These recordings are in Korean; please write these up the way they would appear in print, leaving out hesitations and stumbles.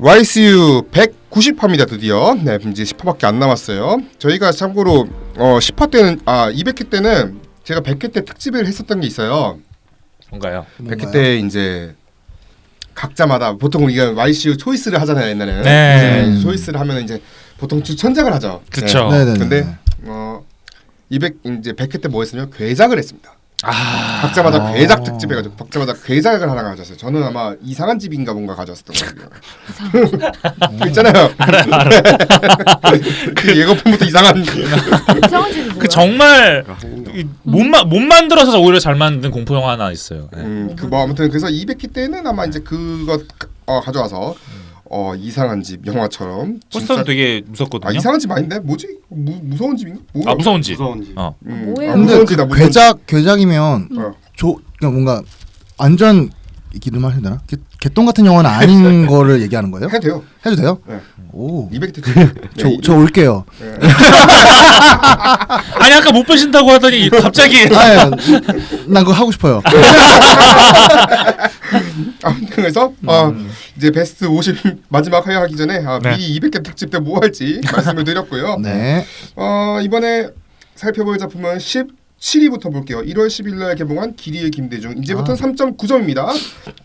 YCU 190화입니다. 드디어. 네, 이제 10화밖에 안 남았어요. 저희가 참고로 10화 때는 200회 때는 제가 100회 때 특집을 했었던 게 있어요. 뭔가요? 100회 때 이제 각자마다 보통 우리가 YCU 초이스를 하잖아요, 옛날에는. 네. 초이스를 하면 이제 보통 추천작을 하죠. 그렇죠. 네. 근데 200 이제 100회 때 뭐 했으면 괴작을 했습니다. 각자마다 괴작 특집 해가지고 각자마다 괴작을 하나 가졌어요. 저는 아마 이상한 집인가 뭔가 가졌었던 거예요. 그 있잖아요. 알아. 그 예고편부터 이상한 그 정말 못 만들어서 오히려 잘 만든 공포 영화 하나 있어요. 그 뭐 아무튼 그래서 200회 때는 아마 이제 그거 가져와서 이상한 집 영화처럼 포스터는 되게 무섭거든요. 이상한 집 아닌데 뭐지? 무서운 집인가? 무서운 집. 뭐예요? 무서운 집이다. 괴작이면 그러니까 뭔가 완전 기름 하셔야 되나? 개똥 같은 영화는 아닌 거를 얘기하는 거예요? 해도 돼요. 해도 돼요? 네. 오. 200회 저 올게요. 네. 아니 아까 못 보신다고 하더니 갑자기. 난 그거 하고 싶어요. 아무튼 그래서 이제 베스트 50 마지막 회의 하기 전에 미리 200회 특집 때 뭐 할지 말씀을 드렸고요. 네. 이번에 살펴볼 작품은 17위부터 볼게요. 1월 10일 날 개봉한 기리의 김대중. 이제부터는 3.9점입니다.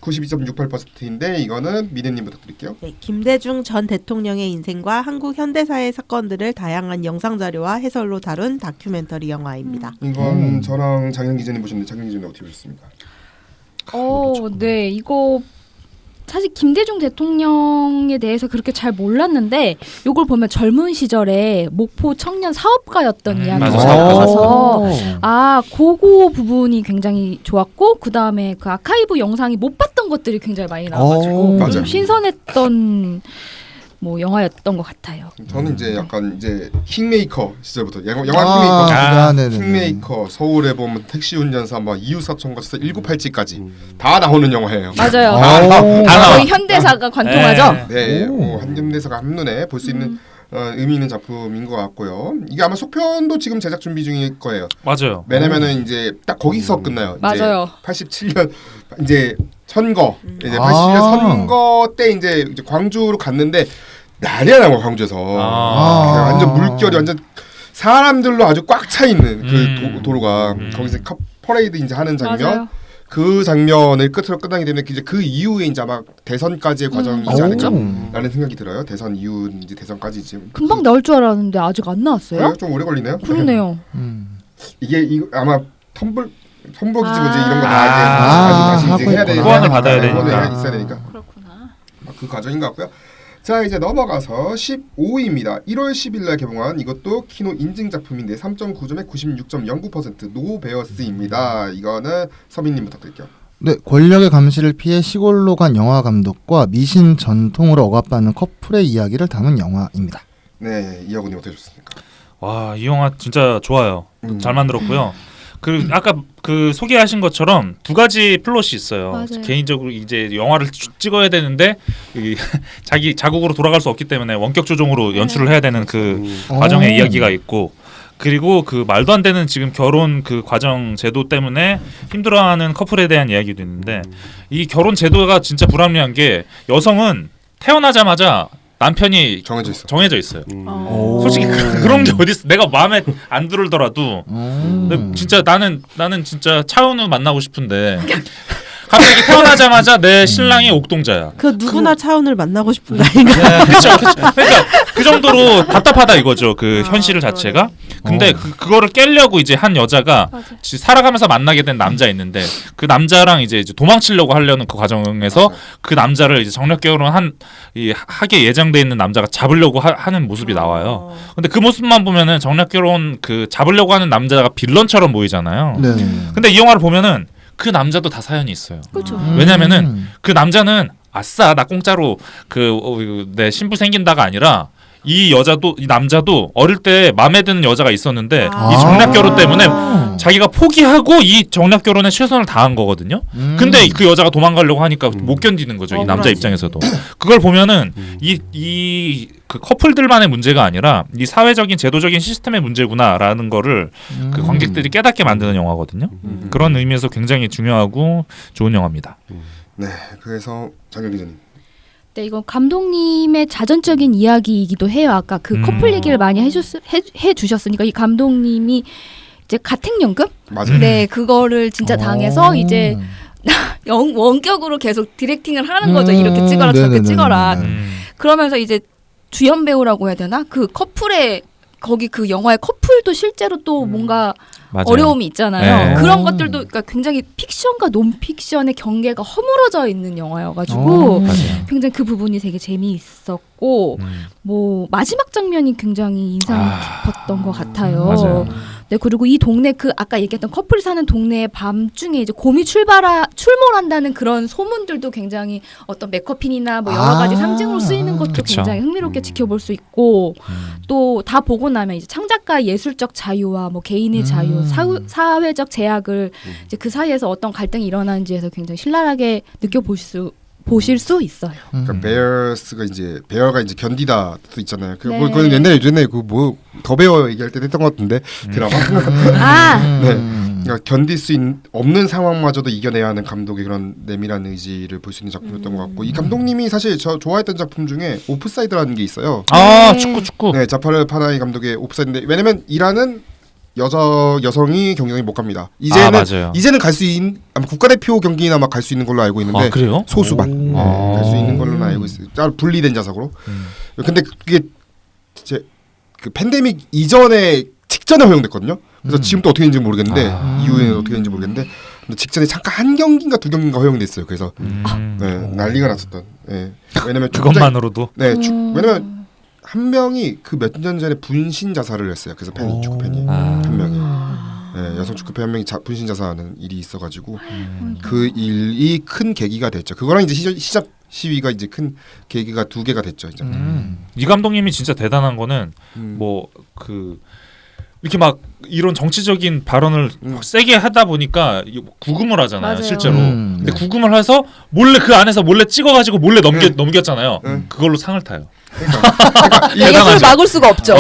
92.68%인데 이거는 미래님 부탁드릴게요. 네, 김대중 전 대통령의 인생과 한국 현대사의 사건들을 다양한 영상 자료와 해설로 다룬 다큐멘터리 영화입니다. 이건 저랑 장현 기자님 보셨는데 장현 기자님 어떻게 보셨습니까? 네, 이거 사실 김대중 대통령에 대해서 그렇게 잘 몰랐는데 요걸 보면 젊은 시절에 목포 청년 사업가였던 이야기가 나와서 그거 부분이 굉장히 좋았고 그 다음에 그 아카이브 영상이 못 봤던 것들이 굉장히 많이 나와가지고 좀 신선했던 영화였던 것 같아요. 저는 이제 약간 이제 킹메이커 시절부터 영화 킹메이커, 서울에 보면 택시 운전사, 이웃사촌과 1987까지 다 나오는 영화예요. 맞아요. 거의 현대사가 관통하죠. 네, 현대사가 한눈에 볼 수 있는 의미 있는 작품인 것 같고요. 이게 아마 속편도 지금 제작 준비 중일 거예요. 맞아요. 왜냐면은 이제 딱 거기서 끝나요. 맞아요. 이제 87년 이제 선거, 이제 87년 선거 때 이제 광주로 갔는데 난리가 난 거야 광주에서. 완전 물결이 완전 사람들로 아주 꽉 차 있는 그 도로가 거기서 퍼레이드 이제 하는 장면. 맞아요. 그 장면을 끝으로 끝나게 되면 이제 그 이후에 이제 아마 대선까지의 과정이지 않을까라는 생각이 들어요. 대선 이후 이제 대선까지 지금 금방 나올 줄 알았는데 아직 안 나왔어요? 그래요? 좀 오래 걸리네요. 그러네요. 이거 아마 선보기지 이제 이런 거 다시 해야 되니까 후원을 받아야 되니까 있어야 되니까 그렇구나. 그 과정인 것 같고요. 자 이제 넘어가서 15위입니다. 1월 10일 날 개봉한 이것도 키노 인증 작품인데 3.9점에 96.09% 노베어스입니다. 이거는 서빈님 부탁드릴게요. 네, 권력의 감시를 피해 시골로 간 영화 감독과 미신 전통으로 억압받는 커플의 이야기를 담은 영화입니다. 네, 이하군님 어떻게 보셨습니까? 와, 이 영화 진짜 좋아요. 잘 만들었고요. 그 아까 그 소개하신 것처럼 두 가지 플롯이 있어요. 맞아요. 개인적으로 이제 영화를 찍어야 되는데 자기 자국으로 돌아갈 수 없기 때문에 원격 조종으로 연출을 해야 되는 그 과정의 이야기가 있고, 그리고 그 말도 안 되는 지금 결혼 그 과정 제도 때문에 힘들어하는 커플에 대한 이야기도 있는데, 이 결혼 제도가 진짜 불합리한 게 여성은 태어나자마자 남편이 정해져 있어요. 솔직히 그런 게 어디 있어? 내가 마음에 안 들더라도 진짜 나는 진짜 차은우 만나고 싶은데 갑자기 태어나자마자 내 신랑이 옥동자야. 그 누구나 차은우를 만나고 싶은 거 아닌가? 그렇죠. 그러니까 그 정도로 답답하다 이거죠. 그 현실 자체가. 근데 그거를 깨려고 이제 한 여자가 살아가면서 만나게 된 남자 있는데, 그 남자랑 이제 도망치려고 하려는 그 과정에서 그 남자를 이제 정력 결혼 하게 예정돼 있는 남자가 잡으려고 하는 모습이 나와요. 근데 그 모습만 보면은 정력 결혼 그 잡으려고 하는 남자가 빌런처럼 보이잖아요. 네. 근데 이 영화를 보면은 그 남자도 다 사연이 있어요. 그렇죠. 왜냐면은 그 남자는 아싸 나 공짜로 내 신부 생긴다가 아니라 이 남자도 어릴 때 마음에 드는 여자가 있었는데 이 정략 결혼 때문에 자기가 포기하고 이 정략 결혼에 최선을 다한 거거든요. 근데 그 여자가 도망가려고 하니까 못 견디는 거죠. 이 남자 입장에서도. 그걸 보면은 그 커플들만의 문제가 아니라 이 사회적인 제도적인 시스템의 문제구나라는 거를 그 관객들이 깨닫게 만드는 영화거든요. 그런 의미에서 굉장히 중요하고 좋은 영화입니다. 네, 그래서 장혁 기자님. 네, 이건 감독님의 자전적인 이야기이기도 해요. 아까 그 커플 얘기를 많이 해주셨으니까 이 감독님이 이제 가택연금? 맞아요. 네, 그거를 진짜 당해서 이제 원격으로 계속 디렉팅을 하는 거죠. 이렇게 찍어라, 저렇게 찍어라. 그러면서 이제 주연 배우라고 해야 되나? 그 커플의 거기 그 영화의 커플도 실제로 또 뭔가 맞아요. 어려움이 있잖아요. 네. 그런 것들도 그러니까 굉장히 픽션과 논픽션의 경계가 허물어져 있는 영화여가지고 굉장히 그 부분이 되게 재미있었고 뭐 마지막 장면이 굉장히 인상 깊었던 것 같아요. 맞아요. 네, 그리고 이 동네 그 아까 얘기했던 커플이 사는 동네의 밤중에 이제 곰이 출몰한다는 그런 소문들도 굉장히 어떤 메커핀이나 뭐 여러 가지 상징으로 쓰이는 것도 그쵸. 굉장히 흥미롭게 지켜볼 수 있고 또 다 보고 나면 이제 창작가의 예술적 자유와 뭐 개인의 자유, 사회적 제약을 이제 그 사이에서 어떤 갈등이 일어나는지에서 굉장히 신랄하게 보실 수 있어요. 그러니까 베어가 이제 견디다도 있잖아요. 그 네. 뭐 그건 옛날에 그 뭐 더 베어 얘기할 때 했던 것 같은데 드라마. 네. 그러니까 견딜 수 없는 상황마저도 이겨내야 하는 감독의 그런 내밀한 의지를 볼 수 있는 작품이었던 것 같고 이 감독님이 사실 저 좋아했던 작품 중에 오프사이드라는 게 있어요. 아, 네. 축구. 네, 자파르 파나이 감독의 오프사이드인데 왜냐면 이란은 여성이 경기장에 못 갑니다. 이제는 갈 수 있는 국가대표 경기나 막 갈 수 있는 걸로 알고 있는데 그래요? 소수만 갈 수 있는 걸로는 알고 있어요. 따로 분리된 좌석으로. 근데 그게 이제 그 팬데믹 직전에 허용됐거든요. 그래서 지금 또 어떻게 되는지 모르겠는데 이후에는 어떻게 되는지 모르겠는데 근데 직전에 잠깐 한 경기인가 두 경기인가 허용됐어요. 그래서 네, 난리가 났었던. 네. 왜냐면 그것만으로도. 네, 왜냐면 한 명이 그 몇 년 전에 분신 자살을 했어요. 그래서 축구 팬이 한 명이 네, 여성 축구 팬 한 명이 분신 자살하는 일이 있어가지고 그 일이 큰 계기가 됐죠. 그거랑 이제 시작 시위가 이제 큰 계기가 두 개가 됐죠. 이제. 이 감독님이 진짜 대단한 거는 뭐 그 이렇게 막 이런 정치적인 발언을 세게 하다 보니까 구금을 하잖아요. 맞아요. 실제로. 근데 네. 구금을 해서 그 안에서 몰래 찍어가지고 몰래 넘겼잖아요. 그걸로 상을 타요. 예술을 막을 수가 없죠.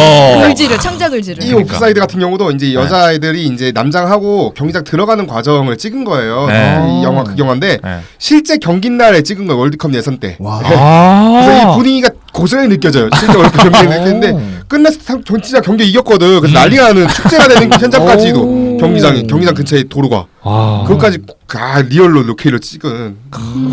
창작 의지를. 이 오프사이드 같은 경우도 이제 여자애들이 이제 남장하고 경기장 들어가는 과정을 찍은 거예요. 이 영화 그 영화인데 실제 경기 날에 찍은 거예요. 월드컵 예선 때. 그래서 이 분위기가 고스란히 느껴져요. 실제 월드컵 경기 느꼈는데 끝났을 때 진짜 경기 이겼거든. 그래서 난리가 나는 축제가 되는 현장까지도 경기장 근처에 도로가 그것까지 리얼로 로케이로 찍은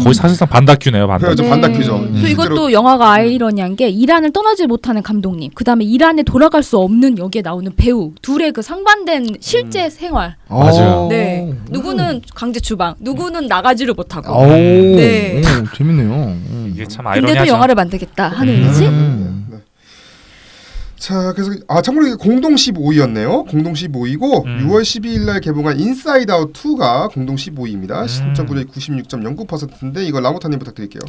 거의 사실상 반다큐네요. 반다큐. 반다큐죠. 또 이것도 영화가 아이러니한 게 이란을 떠나지 못하는 감독님, 그 다음에 이란에 돌아갈 수 없는 여기에 나오는 배우 둘의 그 상반된 실제 생활. 맞아요. 네, 누구는 강제 추방, 누구는 나가지를 못하고. 네, 재밌네요. 이게 참 아이러니하죠. 근데도 영화를 만들겠다 하는 의지. 자, 그래서 참고로 이게 공동 15위였네요. 공동 15위고 6월 12일 날 개봉한 인사이드 아웃 2가 공동 15위입니다. 10.9대 96.09%인데 이거 라모타님 부탁드릴게요.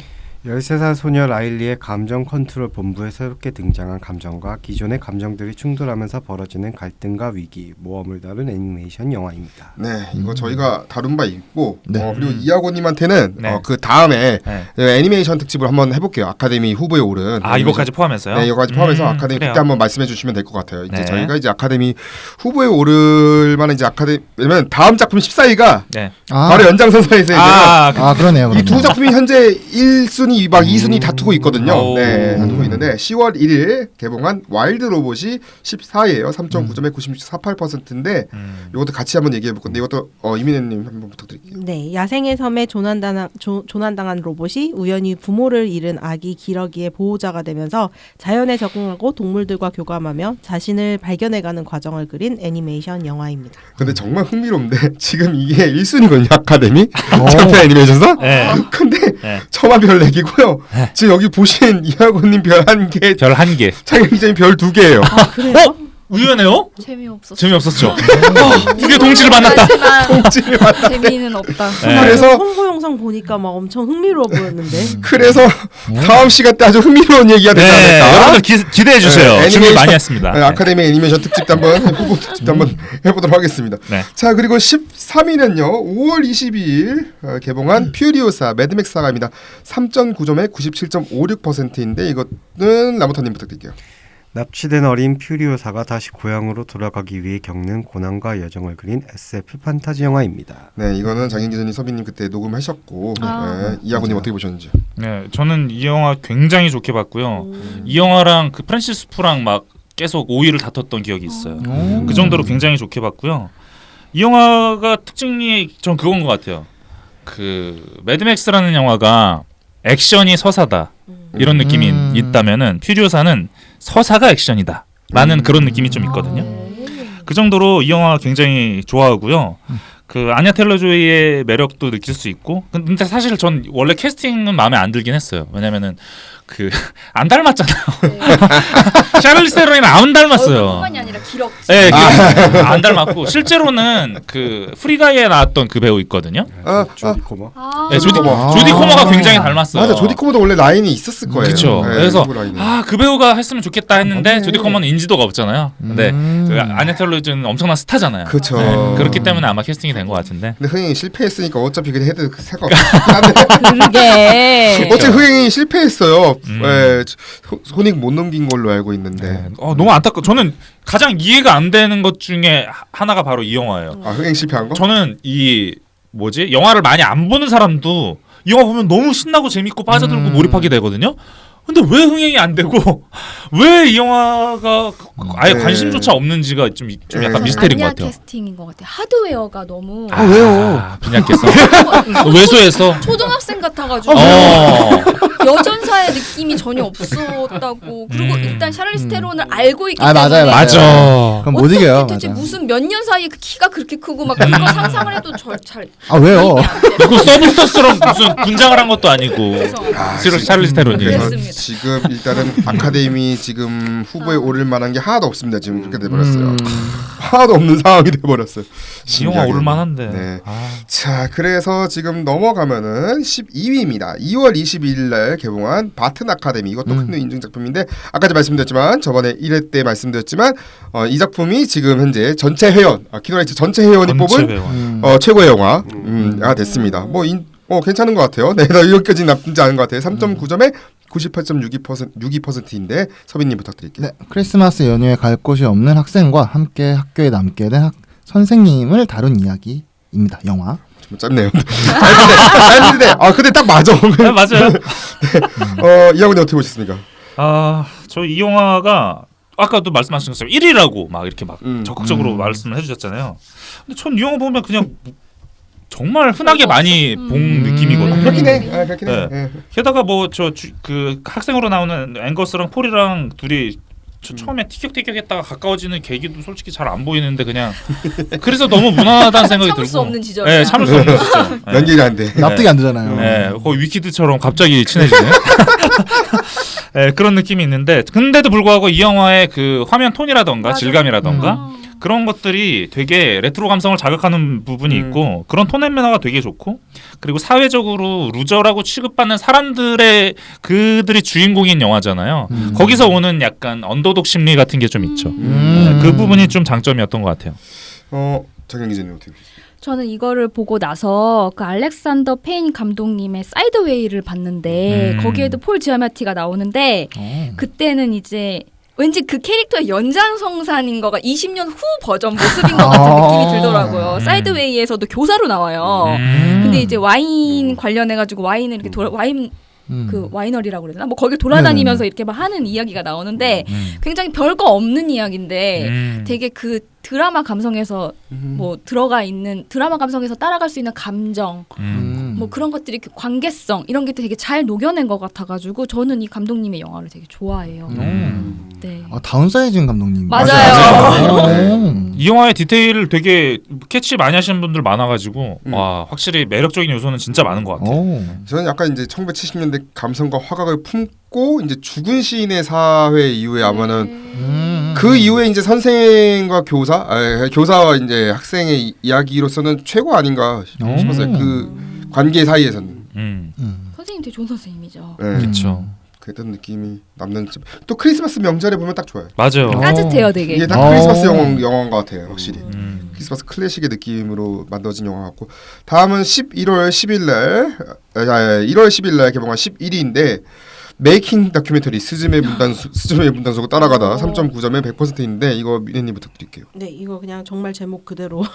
13살 소녀 라일리의 감정 컨트롤 본부에 새롭게 등장한 감정과 기존의 감정들이 충돌하면서 벌어지는 갈등과 위기, 모험을 다룬 애니메이션 영화입니다. 네, 이거 저희가 다룬 바 있고 네. 그리고 이하고님한테는 네. 그 다음에 애니메이션 특집을 한번 해볼게요. 아카데미 후보에 오른. 이거까지 포함해서요? 네, 이거까지 포함해서 아카데미 그래요. 그때 한번 말씀해 주시면 될 것 같아요. 이제 네. 저희가 이제 아카데미 후보에 오를 만한 이제 왜냐면 다음 작품 14위가 네. 바로 연장선상에서 그러네요. 이 두 작품이 현재 1순위 막 2순위 다투고 있거든요. 오. 네, 다투고 있는데 10월 1일 개봉한 와일드 로봇이 14위예요. 3.9점에 96.48%인데 이것도 같이 한번 얘기해 볼 건데 이것도 이민혜님 한번 부탁드릴게요. 네, 야생의 섬에 조난당한 로봇이 우연히 부모를 잃은 아기 기러기의 보호자가 되면서 자연에 적응하고 동물들과 교감하며 자신을 발견해가는 과정을 그린 애니메이션 영화입니다. 근데 정말 흥미로운데 지금 이게 1순위거든요. 아카데미 장편 애니메이션상. 네. 근데 네. 저만 별 4개고요. 지금 여기 보신 이하고님 별 1개, 별 1개. 창현 기자님 별 2개예요. 그래요? 의외네요? 재미없었죠. 두 개 동지를 만났다. 동지를 만났다. 재미는 없다. 네. 그래서 홍보 영상 보니까 막 엄청 흥미로워 보였는데. 그래서 다음 시간 때 아주 흥미로운 얘기가 되지 네, 않을까. 여러분들 기대해 주세요. 네, 준비 많이 했습니다. 네, 아카데미 애니메이션 특집도 한번 후보 특집도 한번 해보도록 하겠습니다. 네. 자, 그리고 13위는요 5월 22일 개봉한 퓨리오사 매드맥스 사가입니다. 3.9점에 97.56%인데 이거는 라모타님 부탁드릴게요. 납치된 어린 퓨리오사가 다시 고향으로 돌아가기 위해 겪는 고난과 여정을 그린 SF 판타지 영화입니다. 네, 이거는 장인 기자님, 서비님 그때 녹음하셨고 네, 이하구님 어떻게 보셨는지? 네, 저는 이 영화 굉장히 좋게 봤고요. 이 영화랑 그 프랜시스 푸랑 막 계속 5위를 다퉜던 기억이 있어요. 그 정도로 굉장히 좋게 봤고요. 이 영화가 특징이 전 그건 것 같아요. 그 매드맥스라는 영화가 액션이 서사다 이런 느낌이 있다면은 퓨리오사는 서사가 액션이다 라는 그런 느낌이 좀 있거든요. 그 정도로 이 영화 굉장히 좋아하고요. 그 아냐 텔러 조이의 매력도 느낄 수 있고, 근데 사실 전 원래 캐스팅은 마음에 안 들긴 했어요. 왜냐면은 그 안 닮았잖아요. 샤를리스 테론이랑 안 닮았어요. 뿐만이 아니라 기럭지. 네, 안 닮았고 실제로는 그 프리가이에 나왔던 그 배우 있거든요. 조디 코머. 네, 조디 코머. 코머가 굉장히 닮았어요. 맞아, 조디 코머도 원래 라인이 있었을 거예요. 그렇죠. 네, 그래서 일부 라인이. 그 배우가 했으면 좋겠다 했는데 조디 코머는 인지도가 없잖아요. 근데 그 아냐 텔러는 엄청난 스타잖아요. 그렇죠. 네, 그렇기 때문에 아마 캐스팅이 된 것 같은데. 근데 흥행이 실패했으니까 어차피 그 해도 새가 없긴 한데 그러게. 어차피 흥행이 실패했어요. 네, 손익 못 넘긴 걸로 알고 있는데. 네. 너무 안타까. 저는 가장 이해가 안 되는 것 중에 하나가 바로 이 영화예요. 흥행 실패한 거? 저는 이 뭐지 영화를 많이 안 보는 사람도 이 영화 보면 너무 신나고 재밌고 빠져들고 몰입하게 되거든요. 근데 왜 흥행이 안 되고 왜 이 영화가 아예 네. 관심조차 없는지가 좀 약간 미스테리인 것 아니야 같아요. 캐스팅인 것 같아. 하드웨어가 너무 왜요? 빈약했어. 왜소해서. 초등학생 같아가지고 여전사의 느낌이 전혀 없었다고. 그리고 일단 샤를리스 테론을 알고 있기 때문에 맞아요. 맞아. 그럼 못 이겨요. 대체 맞아. 무슨 몇 년 사이에 그 키가 그렇게 크고 막 그거 상상을 해도 잘 왜요? 그 서브스타스랑 무슨 분장을 한 것도 아니고. 샤를리스 테론이. 그래서 그랬습니다. 지금 일단은 아카데미 지금 후보에 오를 만한 게 하나도 없습니다. 지금 그렇게 돼버렸어요. 하나도 없는 상황이 돼버렸어요. 이 영화 오를 만한데. 네. 자, 그래서 지금 넘어가면은 12위입니다. 2월 22일 날 개봉한 바튼 아카데미. 이것도 큰 인증 작품인데 아까 말씀드렸지만 저번에 1회 때 말씀드렸지만 이 작품이 지금 현재 전체 회원 키노라이트 전체 회원이 뽑은 최고의 영화가 됐습니다. 괜찮은 것 같아요. 네, 여기까지 나쁘지 않은 것 같아요. 3.9점에 98.62%인데 서빈님 부탁드릴게요. 네, 크리스마스 연휴에 갈 곳이 없는 학생과 함께 학교에 남게 된 선생님을 다룬 이야기입니다. 영화. 좀 짧네요. 근데 딱 맞아. 네, 맞아요. 이하군이 어떻게 보셨습니까? 저 이 영화가 아까도 말씀하신 것처럼 1위라고 막 이렇게 막 적극적으로 말씀을 해주셨잖아요. 근데 전 이 영화 보면 그냥 정말 흔하게 많이 본 느낌이거든요. 그렇긴 해. 그렇긴 해. 네. 게다가 그 학생으로 나오는 앵거스랑 폴이랑 둘이 처음에 티격태격했다가 가까워지는 계기도 솔직히 잘 안 보이는데 그냥 그래서 너무 무난하다는 생각이 들고. 참을 수 없는 지점. 네, 참을 수 없는 지점. 네. 연결이 안 돼. 납득이 안 되잖아요. 네, 거의 위키드처럼 갑자기 친해지네. 네, 그런 느낌이 있는데 근데도 불구하고 이 영화의 그 화면 톤이라던가 질감이라던가 그런 것들이 되게 레트로 감성을 자극하는 부분이 있고 그런 톤 앤 매너가 되게 좋고 그리고 사회적으로 루저라고 취급받는 사람들의 그들이 주인공인 영화잖아요. 거기서 오는 약간 언더독 심리 같은 게 좀 있죠. 그 부분이 좀 장점이었던 것 같아요. 장현 기자님 어떻게 보셨어요? 저는 이거를 보고 나서 그 알렉산더 페인 감독님의 사이드웨이를 봤는데 거기에도 폴 지아마티가 나오는데 그때는 이제 왠지 그 캐릭터의 연장성산인 거가 20년 후 버전 모습인 것 같은 느낌이 들더라고요. 사이드웨이에서도 교사로 나와요. 근데 이제 와인 관련해가지고 와인을 이렇게 와인 그 와이너리라고 그러나 뭐 거길 돌아다니면서 이렇게 막 하는 이야기가 나오는데 굉장히 별거 없는 이야기인데 되게 그 드라마 감성에서 뭐 들어가 있는 드라마 감성에서 따라갈 수 있는 감정 뭐 그런 것들이 관계성 이런 게 되게 잘 녹여낸 것 같아가지고 저는 이 감독님의 영화를 되게 좋아해요. 네. 다운사이징 감독님. 맞아요. 이 영화의 디테일을 되게 캐치 많이 하시는 분들 많아가지고 와 확실히 매력적인 요소는 진짜 많은 것 같아요. 저는 약간 이제 1970년대 감성과 화각을 품고 이제 죽은 시인의 사회 이후에 아마는 그 이후에 이제 선생과 교사와 이제 학생의 이야기로서는 최고 아닌가 싶었어요. 그 관계 사이에서는. 선생님 되게 좋은 선생님이죠. 네. 그렇죠. 그랬던 느낌이 남는. 또 크리스마스 명절에 보면 딱 좋아요. 맞아요. 따뜻해요, 되게. 이게 딱 크리스마스 영화인 것 같아요, 확실히. 크리스마스 클래식의 느낌으로 만들어진 영화 같고. 다음은 1월 10일 날 개봉한 11일인데 메이킹 다큐멘터리 스즈메 문단속을 따라가다 3.9점에 100%인데 이거 미래님 부탁드릴게요. 네, 이거 그냥 정말 제목 그대로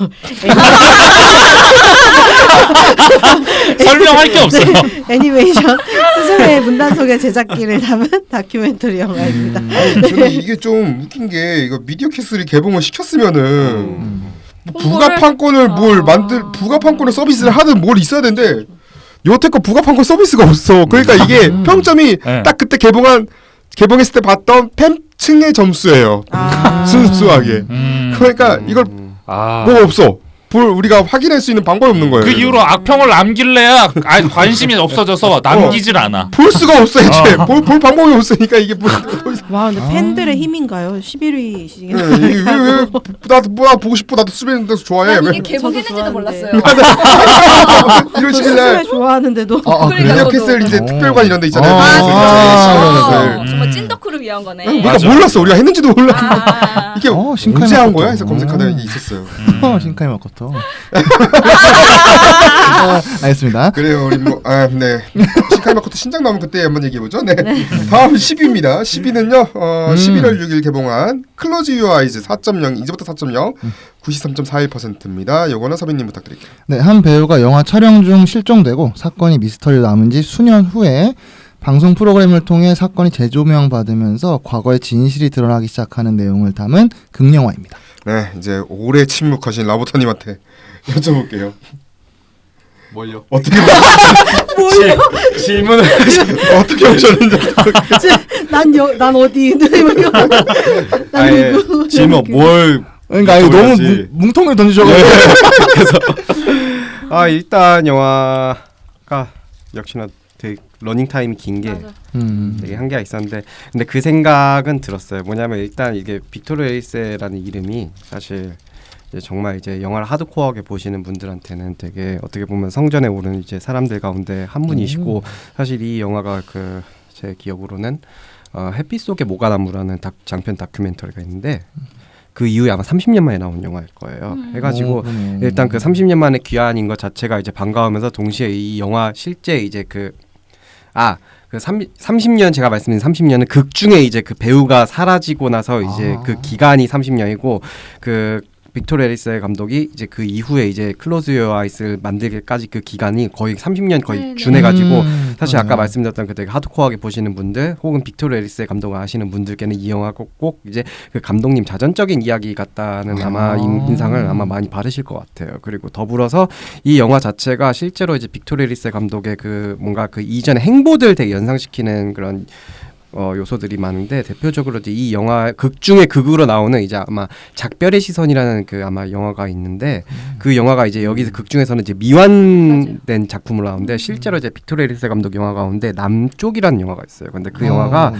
설명할 게 없어요. 애니메이션 스즈메의 문단속의 제작기를 담은 다큐멘터리 영화입니다. 저는 이게 좀 웃긴 게 이거 미디어 캐슬이 개봉을 시켰으면은 뭐 부가판권을 부가판권을 서비스를 하든 뭘 있어야 되는데 여태껏 부가판권 서비스가 없어. 그러니까 이게 평점이 딱 그때 개봉했을 때 봤던 팬층의 점수예요. 순수하게. 그러니까 이걸 뭐 없어. 우리가 확인할 수 있는 방법이 없는 거예요. 그 이후로 악평을 남길래야 관심이 없어져서 남기질 않아. 볼 수가 없어 이제. 볼 방법이 없으니까 이게 뭐. 와, 근데 팬들의 힘인가요? 11위. 왜 나도 보고 싶어. 나도 수빈한테서 좋아해. 난 왜? 이게 개봉했는지도 몰랐어요. 이런 식이래. 스즈메 좋아하는데도. 미디어 캐슬 이제 특별관 이런 데 있잖아요. 정말 찐덕후를 위한 거네. 우리가 몰랐어. 우리가 했는지도 몰라. 이게 신카이 언제 한 마코토. 거야? 해서 검색하다 이게 있었어요. 신카이 마코토. 알겠습니다. 그래요. 우리 네. 신카이 마코토 신작 나오면 그때 한번 얘기해 보죠. 네. 다음 10위입니다. 10위는요. 11월 6일 개봉한 클로즈 유어 아이즈 4.0 이제부터 4.0 93.41%입니다. 요거는 서빈님 부탁드릴게요. 네, 한 배우가 영화 촬영 중 실종되고 사건이 미스터리로 남은 지 수년 후에 방송 프로그램을 통해 사건이 재조명받으면서 과거의 진실이 드러나기 시작하는 내용을 담은 극영화입니다. 네, 이제 오래 침묵하신 라보터님한테 여쭤볼게요. 뭘요? 어떻게 질문을 어떻게 오셨는지. 난 어디? 난 누구? 질문 뭘? 그러니까 이거 너무 뭉텅이 던지셔가지고. 그래서 일단 영화가 역시나 되게 러닝 타임이 긴 게 되게 한계가 있었는데 근데 그 생각은 들었어요. 뭐냐면 일단 이게 빅토르 에리세라는 이름이 사실 이제 정말 이제 영화를 하드코어하게 보시는 분들한테는 되게 어떻게 보면 성전에 오르는 이제 사람들 가운데 한 분이시고 사실 이 영화가 그 제 기억으로는 햇빛 속의 모가나무라는 장편 다큐멘터리가 있는데 그 이후에 아마 30년 만에 나온 영화일 거예요. 해가지고 일단 그 30년 만에 귀환인 것 자체가 이제 반가우면서 동시에 이 영화 실제 이제 그 30년 제가 말씀드린 30년은 극 중에 이제 그 배우가 사라지고 나서 이제 그 기간이 30년이고 그 빅토르 에리세 감독이 이제 그 이후에 이제 클로즈 유어 아이스를 만들기까지 그 기간이 거의 30년 거의 준해가지고 사실 아까 말씀드렸던 그 되게 하드코어하게 보시는 분들 혹은 빅토르 에리세 감독을 아시는 분들께는 이 영화 꼭 이제 그 감독님 자전적인 이야기 같다는 아마 인상을 아마 많이 받으실 것 같아요. 그리고 더불어서 이 영화 자체가 실제로 이제 빅토르 에리세 감독의 그 뭔가 그 이전의 행보들 되게 연상시키는 그런 요소들이 많은데 대표적으로 이제 이 영화 극 중에 극으로 나오는 이제 아마 작별의 시선이라는 그 아마 영화가 있는데 그 영화가 이제 여기서 극 중에서는 이제 미완된 작품으로 나오는데 실제로 이제 빅토르 에리세 감독 영화 가운데 남쪽이라는 영화가 있어요. 근데 그 영화가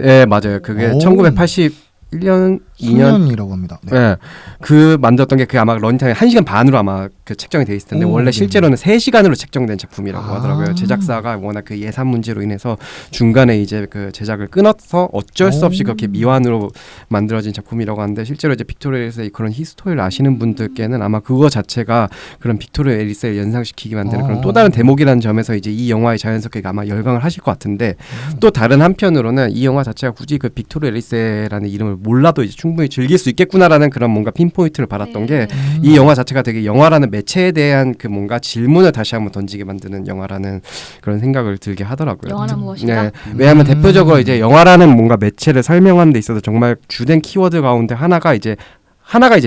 예 맞아요. 그게 1981년 2년이라고 합니다. 네. 네. 그 만들었던 게 그 아마 런타임 1시간 반으로 아마 그 책정이 돼 있을 텐데 원래 실제로는 3시간으로 책정된 작품이라고 하더라고요. 제작사가 워낙 그 예산 문제로 인해서 중간에 이제 그 제작을 끊어서 어쩔 수 없이 그렇게 미완으로 만들어진 작품이라고 하는데 실제로 이제 빅토르 에리세의 그런 히스토리를 아시는 분들께는 아마 그거 자체가 그런 빅토르 에리세를 연상시키게 만드는 그런 또 다른 대목이라는 점에서 이제 이 영화에 자연스럽게 아마 열광을 하실 것 같은데 또 다른 한편으로는 이 영화 자체가 굳이 그 빅토르 에리세라는 이름을 몰라도 이제 충분히 즐길 수 있겠구나라는 그런 뭔가 핀포인트를 받았던 게 이 영화 자체가 되게 영화라는 매체에 대한 그 뭔가 질문을 다시 한번 던지게 만드는 영화라는 그런 생각을 들게 하더라고요. 영화는 무엇인가? 네. 왜냐하면 대표적으로 이제 영화라는 뭔가 매체를 설명하는 데 있어서 정말 주된 키워드 가운데 하나가 이제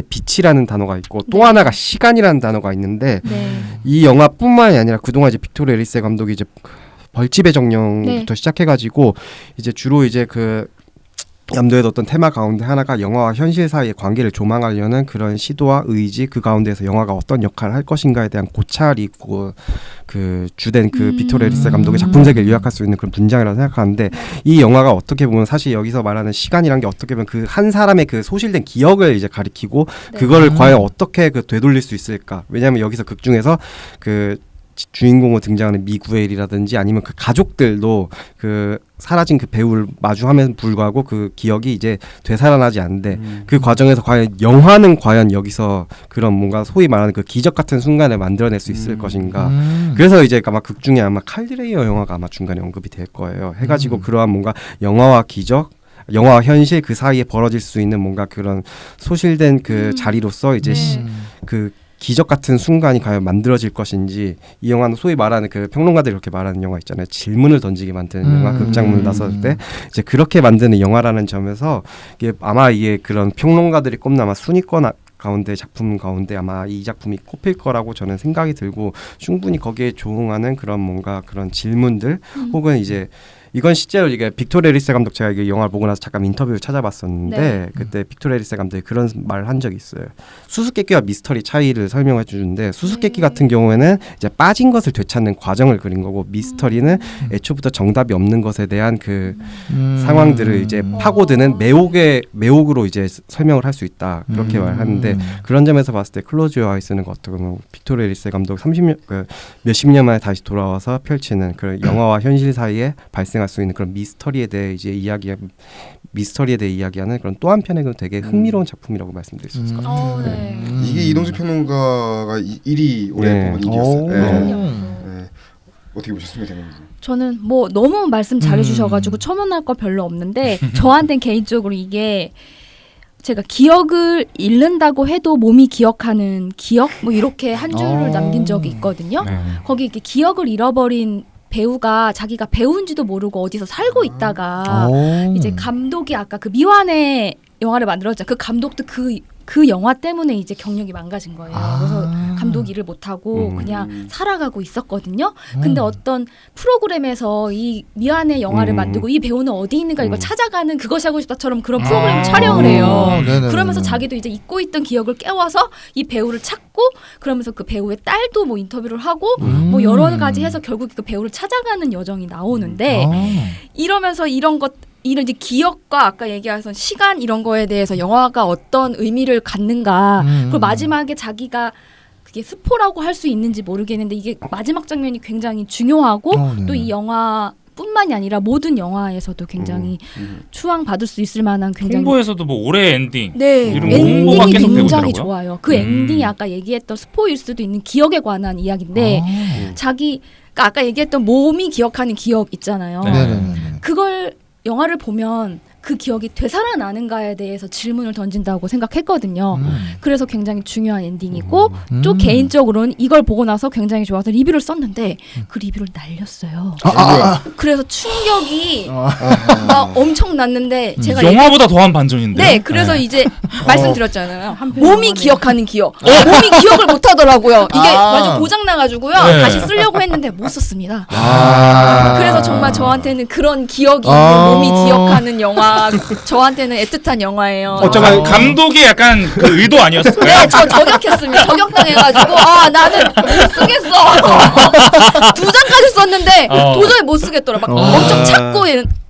빛이라는 단어가 있고 또 하나가 시간이라는 단어가 있는데 이 영화뿐만이 아니라 그동안 이제 빅토르 에리세 감독이 이제 벌집의 정령부터 시작해가지고 이제 주로 이제 그 염두에 뒀던 테마 가운데 하나가 영화와 현실 사이의 관계를 조망하려는 그런 시도와 의지 그 가운데에서 영화가 어떤 역할을 할 것인가에 대한 고찰이 있고 그 주된 그 빅토르 에리세 감독의 작품 세계를 요약할 수 있는 그런 문장이라고 생각하는데 이 영화가 어떻게 보면 사실 여기서 말하는 시간이란 게 어떻게 보면 그 한 사람의 그 소실된 기억을 이제 가리키고 그거를 과연 어떻게 그 되돌릴 수 있을까 왜냐하면 여기서 극 중에서 그 주인공으로 등장하는 미구엘이라든지 아니면 그 가족들도 그 사라진 그 배우를 마주함에도 불구하고 그 기억이 이제 되살아나지 않는데 그 과정에서 과연 영화는 과연 여기서 그런 뭔가 소위 말하는 그 기적 같은 순간을 만들어낼 수 있을 것인가. 그래서 이제 아마 극 중에 아마 칼드레이어 영화가 아마 중간에 언급이 될 거예요. 해가지고 그러한 뭔가 영화와 기적, 영화와 현실 그 사이에 벌어질 수 있는 뭔가 그런 소실된 그 자리로서 이제 그 기적 같은 순간이 과연 만들어질 것인지. 이 영화는 소위 말하는 그 평론가들이 그렇게 말하는 영화 있잖아요. 질문을 던지게 만드는 영화, 극장문을 나섰을 때 이제 그렇게 만드는 영화라는 점에서 이게 아마 이게 그런 평론가들이 꼽는 아마 순위권 가운데 작품 가운데 아마 이 작품이 꼽힐 거라고 저는 생각이 들고 충분히 거기에 조응하는 그런 뭔가 그런 질문들 혹은 이제 이건 실제로 이게 빅토르 에리세 감독 제가 이게 영화를 보고 나서 잠깐 인터뷰를 찾아봤었는데 네. 그때 빅토르 에리세 감독이 그런 말을 한 적이 있어요. 수수께끼와 미스터리 차이를 설명해 주는데 수수께끼 같은 경우에는 이제 빠진 것을 되찾는 과정을 그린 거고 미스터리는 애초부터 정답이 없는 것에 대한 그 상황들을 이제 파고드는 매혹으로 이제 설명을 할 수 있다 그렇게 말하는데 그런 점에서 봤을 때 클로즈 유어 아이스는 어떻게 보면 빅토르 에리세 감독 30년 몇십 년 만에 다시 돌아와서 펼치는 그런 영화와 현실 사이에 발생한 수 있는 그런 미스터리에 대해 이야기하는 그런 또 한편의 되게 흥미로운 작품이라고 말씀드릴 수 있을 것 같아요. 네. 이게 이동수 평론가가 1위 올해 뽑은 일이었어요. 네. 어떻게 보셨습니까, 장님? 저는 뭐 너무 말씀 잘해주셔가지고 첨언할 거 별로 없는데 저한테는 개인적으로 이게 제가 기억을 잃는다고 해도 몸이 기억하는 기억 뭐 이렇게 한 줄을 남긴 적이 있거든요. 거기 이렇게 기억을 잃어버린 배우가 자기가 배우인지도 모르고 어디서 살고 있다가 이제 감독이 아까 그 미완의 영화를 만들었잖아요. 그 감독도 그 영화 때문에 이제 경력이 망가진 거예요. 그래서 감독 일을 못하고 그냥 살아가고 있었거든요. 근데 어떤 프로그램에서 이 미완의 영화를 만들고 이 배우는 어디 있는가 이걸 찾아가는 그것이 하고 싶다처럼 그런 프로그램 촬영을 해요. 그러면서 자기도 이제 잊고 있던 기억을 깨워서 이 배우를 찾고 그러면서 그 배우의 딸도 뭐 인터뷰를 하고 뭐 여러 가지 해서 결국 그 배우를 찾아가는 여정이 나오는데 이러면서 이런 이제 기억과 아까 얘기하신 시간 이런 거에 대해서 영화가 어떤 의미를 갖는가 그리고 마지막에 자기가 그게 스포라고 할 수 있는지 모르겠는데 이게 마지막 장면이 굉장히 중요하고 또 이 영화뿐만이 아니라 모든 영화에서도 굉장히 추앙받을 수 있을 만한 굉장히 홍보에서도 뭐 올해 엔딩 네, 이런 홍보가 엔딩이 계속 되고 굉장히 있더라고요. 좋아요. 그 엔딩이 아까 얘기했던 스포일 수도 있는 기억에 관한 이야기인데 자기가 아까 얘기했던 몸이 기억하는 기억 있잖아요. 그걸 영화를 보면 그 기억이 되살아나는가에 대해서 질문을 던진다고 생각했거든요. 그래서 굉장히 중요한 엔딩이고 또 개인적으로는 이걸 보고 나서 굉장히 좋아서 리뷰를 썼는데 그 리뷰를 날렸어요. 그래서 충격이 막 엄청 났는데 제가 영화보다 더한 반전인데. 네, 그래서 이제 말씀드렸잖아요. 몸이 기억하는 기억. 몸이 기억을 못 하더라고요. 이게 완전 고장 나가지고요. 다시 쓰려고 했는데 못 썼습니다. 그래서 정말 저한테는 그런 기억이 있는 몸이 기억하는 영화. 저한테는 애틋한 영화예요. 어쩌면 감독이 약간 그 의도 아니었을까요? 네, 저 저격했습니다. 저격당해가지고 나는 못 쓰겠어. 2장까지 썼는데 도저히 못 쓰겠더라. 막 엄청 찾고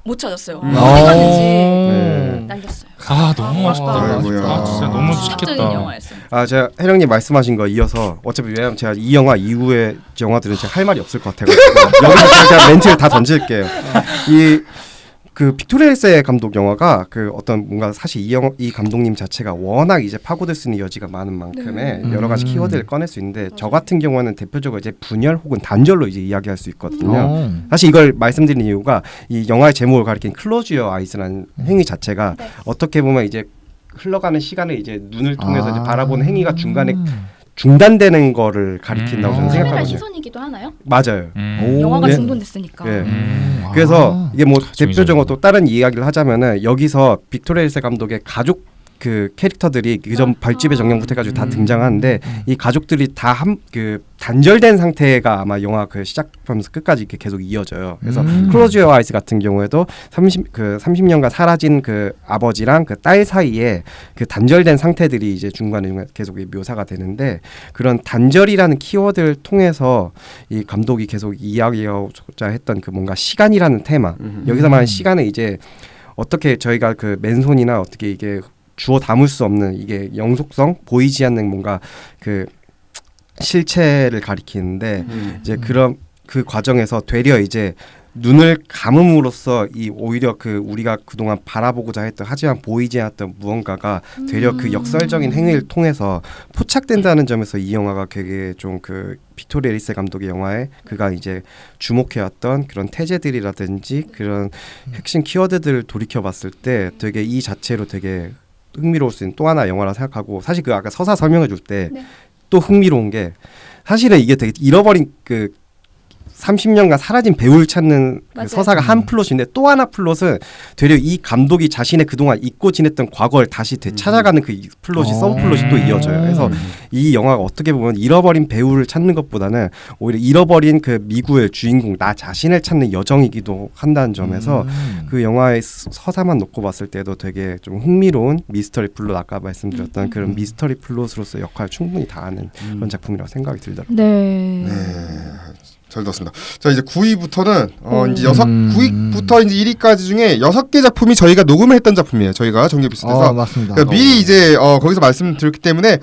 못 찾았어요. 어디 갔는지 날렸어요. 너무 아쉽다. 진짜 너무 충격적인 좋겠다. 영화였어요. 제가 혜령님 말씀하신 거 이어서 어차피 왜냐면 제가 이 영화 이후의 영화들은 제가 할 말이 없을 것 같아가지고 여기서 제가 멘트를 다 던질게요. 그 빅토르 에리세 감독 영화가 그 어떤 뭔가 사실 이 감독님 자체가 워낙 이제 파고들 수 있는 여지가 많은 만큼의 여러 가지 키워드를 꺼낼 수 있는데 저 같은 경우는 대표적으로 이제 분열 혹은 단절로 이제 이야기할 수 있거든요. 사실 이걸 말씀드리는 이유가 이 영화의 제목을 가리킨 클로즈 유어 아이스라는 행위 자체가 어떻게 보면 이제 흘러가는 시간을 이제 눈을 통해서 이제 바라보는 행위가 중간에 중단되는 거를 가리킨다고 저는 카메라 생각하거든요. 시선이기도 하나요? 맞아요. 영화가 예. 중단됐으니까. 예. 그래서 이게 뭐 대표적으로 또 다른 이야기를 하자면은 여기서 빅토르 에리세 감독의 가족 그 캐릭터들이 그전 벌집의 정령부터 해가지고 다 등장하는데 이 가족들이 다 그 단절된 상태가 아마 영화 그 시작하면서 끝까지 이렇게 계속 이어져요. 그래서 클로즈 유어 아이스 같은 경우에도 30년간 사라진 그 아버지랑 그 딸 사이에 그 단절된 상태들이 이제 중간에 계속 묘사가 되는데 그런 단절이라는 키워드를 통해서 이 감독이 계속 이야기하고자 했던 그 뭔가 시간이라는 테마 여기서 말하는 시간은 이제 어떻게 저희가 그 맨손이나 어떻게 이게 주워 담을 수 없는 이게 영속성 보이지 않는 뭔가 그 실체를 가리키는데 이제 그런 그 과정에서 되려 이제 눈을 감음으로써 이 오히려 그 우리가 그동안 바라보고자 했던 하지만 보이지 않았던 무언가가 되려 그 역설적인 행위를 통해서 포착된다는 점에서 이 영화가 되게 좀 그 빅토리아 리세 감독의 영화에 그가 이제 주목해왔던 그런 태제들이라든지 그런 핵심 키워드들을 돌이켜봤을 때 되게 이 자체로 되게 흥미로울 수 있는 또 하나 영화라 생각하고 사실 그 아까 서사 설명해 줄 때 또 흥미로운 게 사실은 이게 되게 잃어버린 그 30년간 사라진 배우를 찾는 그 서사가 한 플롯인데 또 하나 플롯은 되려 이 감독이 자신의 그동안 잊고 지냈던 과거를 다시 되찾아가는 그 플롯이 서브 플롯이 또 이어져요. 그래서 이 영화가 어떻게 보면 잃어버린 배우를 찾는 것보다는 오히려 잃어버린 그 미국의 주인공 나 자신을 찾는 여정이기도 한다는 점에서 그 영화의 서사만 놓고 봤을 때도 되게 좀 흥미로운 미스터리 플롯 아까 말씀드렸던 그런 미스터리 플롯으로서 역할을 충분히 다하는 그런 작품이라고 생각이 들더라고요. 네. 잘 들었습니다. 자 이제 9위부터는 이제 9위부터 이제 1위까지 중에 6개 작품이 저희가 녹음을 했던 작품이에요. 저희가 정규 비슷해서 맞습니다. 그러니까 미리 이제 거기서 말씀드렸기 때문에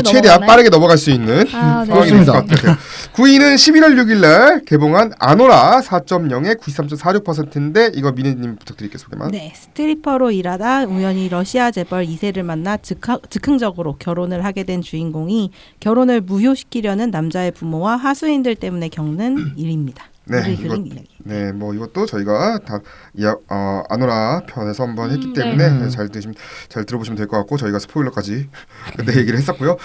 최대한 빠르게 넘어갈 수 있는 상황이 될 것 같아요. 9위는 11월 6일날 개봉한 아노라 4.0에 93.46%인데 이거 미니님 부탁드리겠습니다. 네, 스트리퍼로 일하다 우연히 러시아 재벌 2세를 만나 즉흥적으로 결혼을 하게 된 주인공이 결혼을 무효시키려는 남자의 부모와 하수인들 때문에 겪는 일입니다. 네, 네, 뭐 이것도 저희가 다 아노라 편에서 한번 했기 때문에 잘 들어보시면 될 것 같고 저희가 스포일러까지 그때 얘기를 했었고요.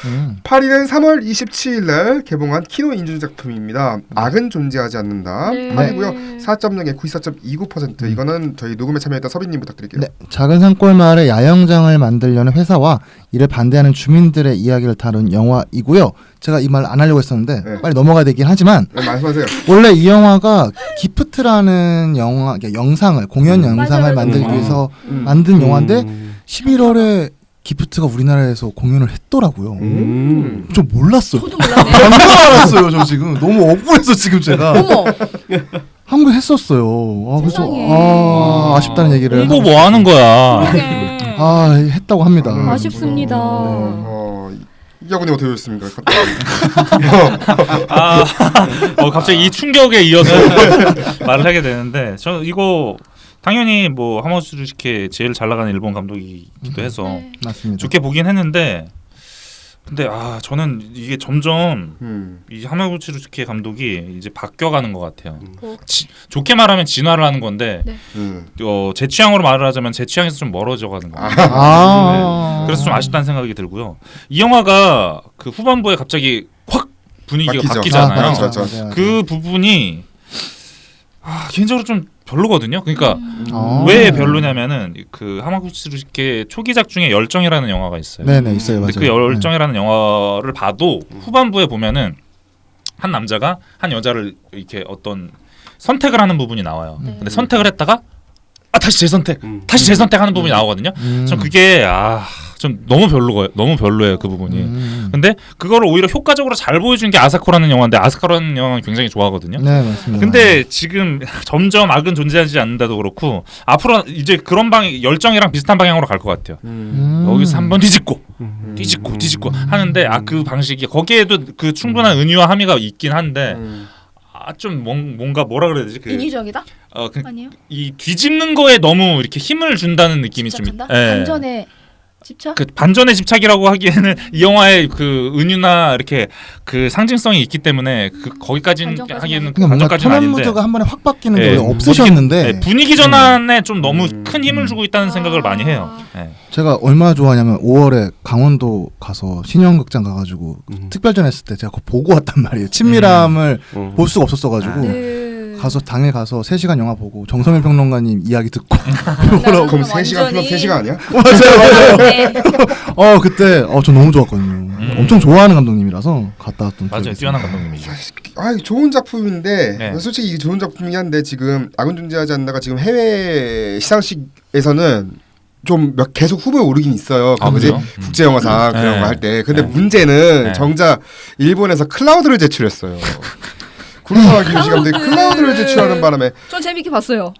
8위는 3월 27일날 개봉한 키노 인준 작품입니다. 악은 존재하지 않는다. 8위고요. 4.0에 94.29%. 이거는 저희 녹음에 참여했던 서빈님 부탁드릴게요. 네, 작은 산골 마을에 야영장을 만들려는 회사와 이를 반대하는 주민들의 이야기를 다룬 영화이고요. 제가 이 말 안 하려고 했었는데 빨리 넘어가야 되긴 하지만 말씀하세요. 원래 이 영화가 기프트라는 영화 영상을 공연 영상을 만들기 위해서 만든 영화인데 11월에 기프트가 우리나라에서 공연을 했더라고요. 좀 몰랐어요. 저도 몰랐네. 방금 알았어요. 저 지금 너무 억울해서 지금 제가 어머. 한국에 했었어요. 그래서 아쉽다는 얘기를 홍보 뭐 하는 거야? 했다고 합니다. 아쉽습니다. 이하군이 어떻게 됐습니까? 갑자기 이 충격에 이어서 말을 하게 되는데 저 이거 당연히 뭐 하마우츠루시케 제일 잘 나가는 일본 감독이기도 해서 맞습니다. 좋게 보긴 했는데 근데 저는 이게 점점 이 하마우츠루시케 감독이 이제 바뀌어가는 것 같아요. 좋게 말하면 진화를 하는 건데 제 취향으로 말을 하자면 제 취향에서 좀 멀어져가는 거예요. 네. 그래서 좀 아쉽다는 생각이 들고요. 이 영화가 그 후반부에 갑자기 확 분위기가 바뀌잖아요. 그 부분이 개인적으로 좀 별로거든요. 그러니까 왜 별로냐면은 그 하마구치루시케 초기작 중에 열정이라는 영화가 있어요. 네네 있어요. 맞아요. 그 열정이라는 영화를 봐도 후반부에 보면은 한 남자가 한 여자를 이렇게 어떤 선택을 하는 부분이 나와요. 근데 선택을 했다가 다시 재선택, 다시 재선택하는 부분이 나오거든요. 전 그게 좀 너무 별로예요 그 부분이. 근데 그거를 오히려 효과적으로 잘 보여준 게 아사코라는 영화인데 아사코라는 영화는 굉장히 좋아하거든요. 네 맞습니다. 근데 지금 점점 악은 존재하지 않는다도 그렇고 앞으로 이제 그런 열정이랑 비슷한 방향으로 갈 것 같아요. 여기서 한번 뒤집고 하는데 그 방식이 거기에도 그 충분한 은유와 함의가 있긴 한데 좀 뭔가 뭐라 그래야 되지? 인위적이다? 아니에요? 이 뒤집는 거에 너무 이렇게 힘을 준다는 느낌이 좀 반전에 집착? 그 반전의 집착이라고 하기에는 이 영화의 그 은유나 이렇게 그 상징성이 있기 때문에 거기까지는 하기에는 반전까지는 아닌데 무드가 한 번에 확 바뀌는 게 없으셨는데 분위기 전환에 좀 너무 큰 힘을 주고 있다는 생각을 많이 해요. 제가 얼마나 좋아하냐면 5월에 강원도 가서 신영극장 가가지고 특별전 했을 때 제가 그거 보고 왔단 말이에요. 친밀함을 볼 수가 없었어가지고 가서 당일 가서 3시간 영화 보고 정성일 평론가님 이야기 듣고 그럼 3시간 플러스 3시간 아니야? 맞아요. 그때 저 너무 좋았거든요. 엄청 좋아하는 감독님이라서 갔다 왔던 맞아요. 뛰어난 감독님이죠. 좋은 작품인데 솔직히 이게 좋은 작품이긴 한데 지금 악은 존재하지 않나가 지금 해외 시상식에서는 좀 계속 후보에 오르긴 있어요. 국제영화상 그런 거 할 때. 근데 문제는 정작 일본에서 클라우드를 제출했어요. 구로사와 기요시 감독이 클라우드를 제출하는 바람에 전 재밌게 봤어요.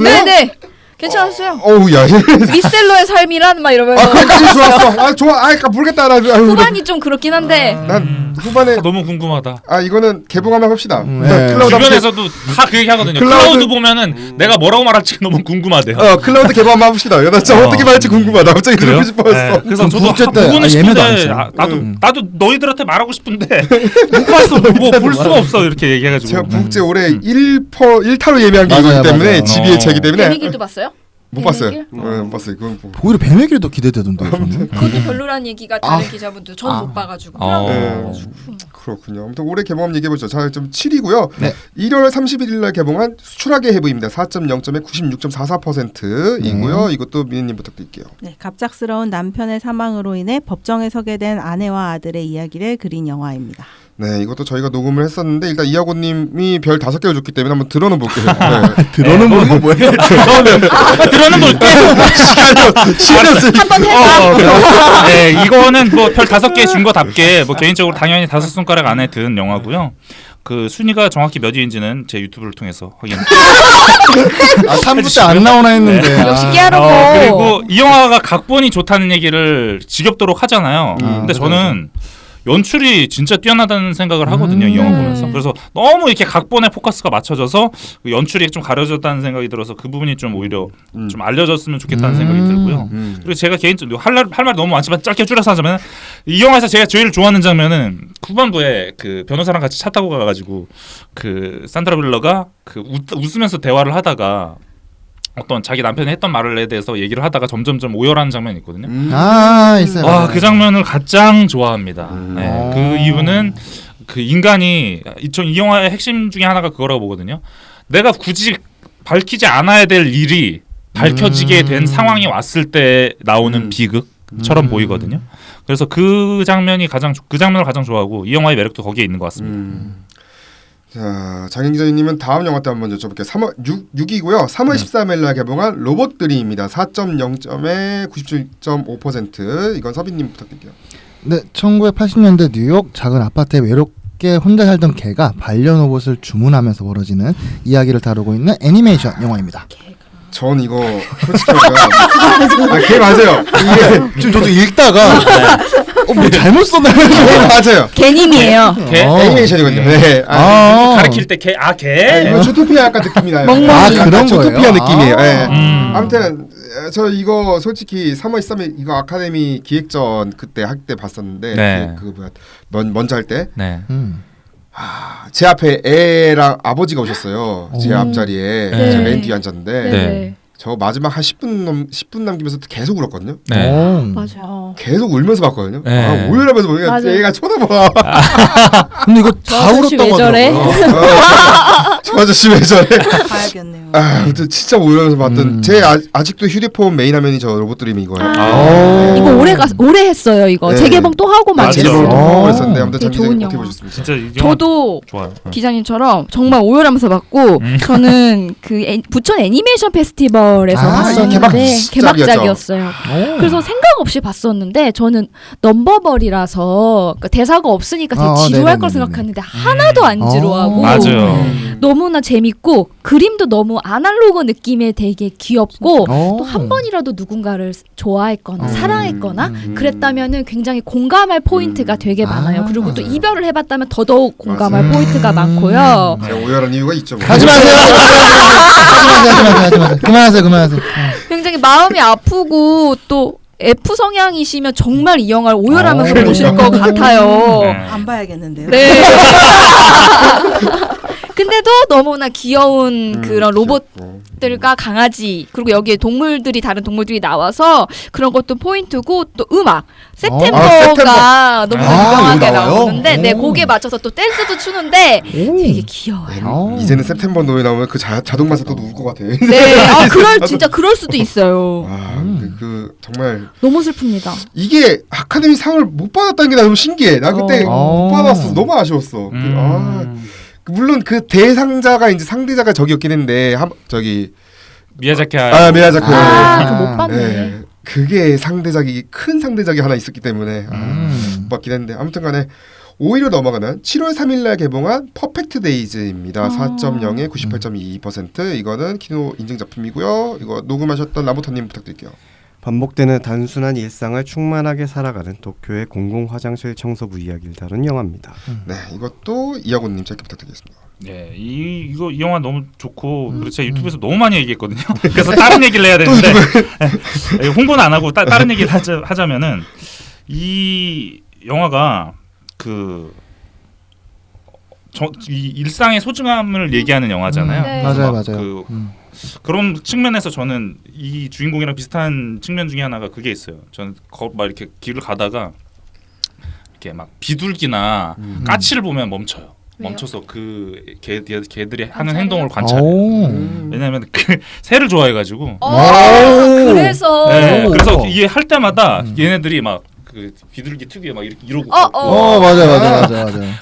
네네. 괜찮았어요. 어우야. 리셀러의 삶이란 막 이러면서. 거기까지 좋았어. 좋아. 그러니까 모르겠다. 후반이 좀 그렇긴 한데. 난 후반에 너무 궁금하다. 이거는 개봉하면 합시다. 네. 클라우드 주변에서도 다 그 얘기 하거든요. 클라우드 보면은 내가 뭐라고 말할지 너무 궁금하대요. 클라우드 개봉하면 합시다. 나 진짜 어떻게 말할지 궁금하다. 갑자기 들고 싶었어. 네, 그래서 저도 국제 때 보고는 예매도 안 싶은데 했어요. 나도 너희들한테 말하고 싶은데 못 봤어. 볼 수가 없어. 이렇게 얘기해가지고. 제가 국제 올해 1타로 예매한 게 이거기 때문에 맞아요. GBH이기 때문에 데미길도 봤어요? 못 봤어요. 뱀의 못 봤어요. 그건 오히려 뱀의 길도 기대되던데요. 저는. 그것도 별로란 얘기가 다른 기자분들 전 못 봐가지고. 네. 그렇군요. 아무튼 올해 개봉함 얘기해보죠. 자, 좀 7이고요. 네. 1월 31일 날 개봉한 수출하게 해부입니다. 4.0점에 96.44%이고요. 이것도 미니님 부탁드릴게요. 네, 갑작스러운 남편의 사망으로 인해 법정에 서게 된 아내와 아들의 이야기를 그린 영화입니다. 네, 이것도 저희가 녹음을 했었는데 일단 이하고님이 별 5개를 줬기 때문에 한번 들어는 볼게요. 네. 들어는 보는 거 뭐예요? 들어는 볼게. 한번 해봐. 네, 이거는 뭐 별 5개 준 거답게 뭐 개인적으로 당연히 5손가락 안에 든 영화고요. 그 순위가 정확히 몇 위인지는 제 유튜브를 통해서 확인. 3부 때 안 나오나 했는데. 역시 깨알하고. 그리고 이 영화가 각본이 좋다는 얘기를 지겹도록 하잖아요. 근데 저는 연출이 진짜 뛰어나다는 생각을 하거든요. 이 영화 보면서. 그래서 너무 이렇게 각본에 포커스가 맞춰져서 그 연출이 좀 가려졌다는 생각이 들어서 그 부분이 좀 오히려 좀 알려졌으면 좋겠다는 생각이 들고요. 그리고 제가 개인적으로 할 말이 너무 많지만 짧게 줄여서 하자면 이 영화에서 제가 제일 좋아하는 장면은 후반부에 그 변호사랑 같이 차 타고 가가지고 그 산드라 빌러가 그 웃으면서 대화를 하다가 어떤 자기 남편이 했던 말에 대해서 얘기를 하다가 점점점 오열하는 장면이 있거든요. 있어요. 와, 그 장면을 가장 좋아합니다. 네, 그 이유는 그 인간이 이 영화의 핵심 중에 하나가 그거라고 보거든요. 내가 굳이 밝히지 않아야 될 일이 밝혀지게 된 상황이 왔을 때 나오는 비극처럼 보이거든요. 그래서 그 장면을 가장 좋아하고 이 영화의 매력도 거기에 있는 것 같습니다. 자, 장인 기자님은 다음 영화 때 한번 여쭤볼게요. 6이고요. 3월 13일 날 개봉한 로봇들이입니다. 4.0점에 97.5%. 이건 서빈님 부탁드릴게요. 네, 1980년대 뉴욕 작은 아파트에 외롭게 혼자 살던 개가 반려로봇을 주문하면서 벌어지는 이야기를 다루고 있는 애니메이션 영화입니다. 전 이거 솔직히 말하면 걔 맞아요. 이게 지금 저도 읽다가 뭐 잘못 썼나? 맞아요. 개님이에요. 개? 애니메이션이거든요. 네. 가리킬 때 개? 개? 이거 주토피아 약간 느낌이 나요. 그런 주토피아 거예요? 느낌이에요. 네. 아무튼 저 이거 솔직히 3월 13일 이거 아카데미 기획전 그때 할 때 봤었는데 네. 그 뭐야 먼저 할 때 네. 제 앞에 애랑 아버지가 오셨어요. 제 앞자리에 네. 제가 맨 뒤에 앉았는데 네. 저 마지막 한 10분 남기면서 계속 울었거든요. 네. 맞아요. 계속 울면서 봤거든요. 네. 오열하면서 보니까 맞아요. 얘가 쳐다봐. 근데 이거 다 아저씨 왜 울었다고 저래? 하더라고요. 저 아저씨 왜 저래? 봐야겠네요. 아무튼 진짜 오열하면서 봤던 제 아직도 휴대폰 메인 화면이 저 로봇드림 이거예요. 이거 올해 했어요. 이거 네. 재개봉 또 하고 막 맞아. 이랬어요. 재개봉도 그랬었는데 아무튼 되게 장기자님 좋은 어떻게 영화. 보셨습니까? 진짜 이 영화 저도 좋아요. 기자님처럼 정말 오열하면서 봤고 저는 그 부천 애니메이션 페스티벌에서 봤었는데 개막작이었어요. 그래서 생각 없이 봤었는데 저는 넘버벌이라서 그러니까 대사가 없으니까 되게 지루할 걸 생각했는데 하나도 안 지루하고 맞아요. 너무나 재밌고 그림도 너무 아날로그 느낌에 되게 귀엽고 또 한 번이라도 누군가를 좋아했거나 사랑했거나 그랬다면은 굉장히 공감할 포인트가 되게 많아요. 그리고 또 이별을 해봤다면 더더욱 공감할 포인트가 많고요. 제가 오열한 이유가 있죠. 뭐. 하지 마세요. 하지 마세요. 그만하세요. 굉장히 마음이 아프고 또 F 성향이시면 정말 이 영화를 오열하면서 보실 것 같아요. 안 봐야겠는데요. 네. 근데도 너무나 귀여운 그런 로봇들과 강아지 그리고 여기에 다른 동물들이 나와서 그런 것도 포인트고 또 음악 september가 너무 유명하게 이거 나와요? 나오는데 네 곡에 맞춰서 또 댄스도 추는데 되게 귀여워요. 이제는 september 노래 나오면 그 자동만사 또 울 것 같아. 네, 진짜 그럴 수도 있어요. 그 정말 너무 슬픕니다. 이게 아카데미 상을 못 받았다는 게 나 너무 신기해. 나 그때 못 받았어. 너무 아쉬웠어. 물론 그 대상자가 이제 상대자가 저기였긴 했는데 저기 미야자키 미야자키 그거 못 봤네. 네. 그게 큰 상대작이 하나 있었기 때문에 못 봤긴 했는데 아무튼간에 5위로 넘어가면 7월 3일날 개봉한 퍼펙트 데이즈입니다. 4.0에 98.22%. 이거는 키노 인증 작품이고요. 이거 녹음하셨던 라보타님 부탁드릴게요. 반복되는 단순한 일상을 충만하게 살아가는 도쿄의 공공 화장실 청소부 이야기를 다룬 영화입니다. 네, 이것도 이하곤님 짧게 부탁드리겠습니다. 네, 이 영화 너무 좋고 그리고 제가 유튜브에서 너무 많이 얘기했거든요. 그래서 다른 얘기를 해야 되는데 홍보는 안 하고 다른 얘기를 하자면은 이 영화가 이 일상의 소중함을 얘기하는 영화잖아요. 네. 맞아요, 막 맞아요. 그런 측면에서 저는 이 주인공이랑 비슷한 측면 중에 하나가 그게 있어요. 저는 막 이렇게 길을 가다가 이렇게 막 비둘기나 까치를 보면 멈춰요. 왜요? 멈춰서 그 개들이 하는 행동을 관찰해요. 오. 왜냐하면 그 새를 좋아해가지고. 그래서 네, 오. 그래서 이게 할 때마다 얘네들이 막 그 비둘기 특유의 막 이러고 맞아.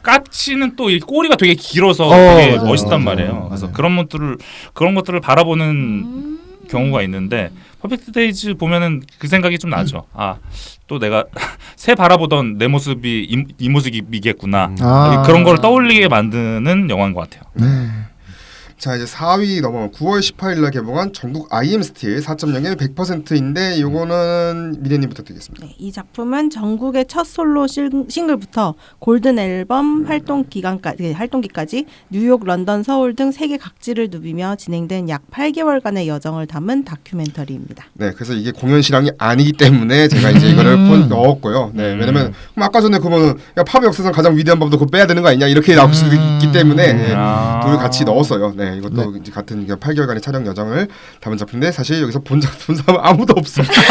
까치는 또 이 꼬리가 되게 길어서 되게 맞아요, 멋있단 맞아요. 말이에요. 그래서 맞아요. 그런 것들을 바라보는 경우가 있는데 퍼펙트 데이즈 보면은 그 생각이 좀 나죠. 또 내가 새 바라보던 내 모습이 이 모습이겠구나. 그런 걸 떠올리게 만드는 영화인 것 같아요. 자, 이제 4위 넘어가면 9월 18일날 개봉한 전국 IM 스틸 4.0에 100%인데 요거는 미래님 부탁드리겠습니다. 네, 이 작품은 전국의 첫 솔로 싱글부터 골든 앨범 활동기까지 뉴욕, 런던, 서울 등 세계 각지를 누비며 진행된 약 8개월간의 여정을 담은 다큐멘터리입니다. 네, 그래서 이게 공연 실황이 아니기 때문에 제가 이제 이거를 넣었고요. 네, 왜냐면 아까 전에 그러면 팝 역사상 가장 위대한 밤도 그거 빼야 되는 거 아니냐 이렇게 나올 수도 있기 때문에 둘 같이 넣었어요. 네, 이것도 이제 같은 8개월간의 촬영 여정을 담은 작품인데 사실 여기서 본 사람 아무도 없어. 제가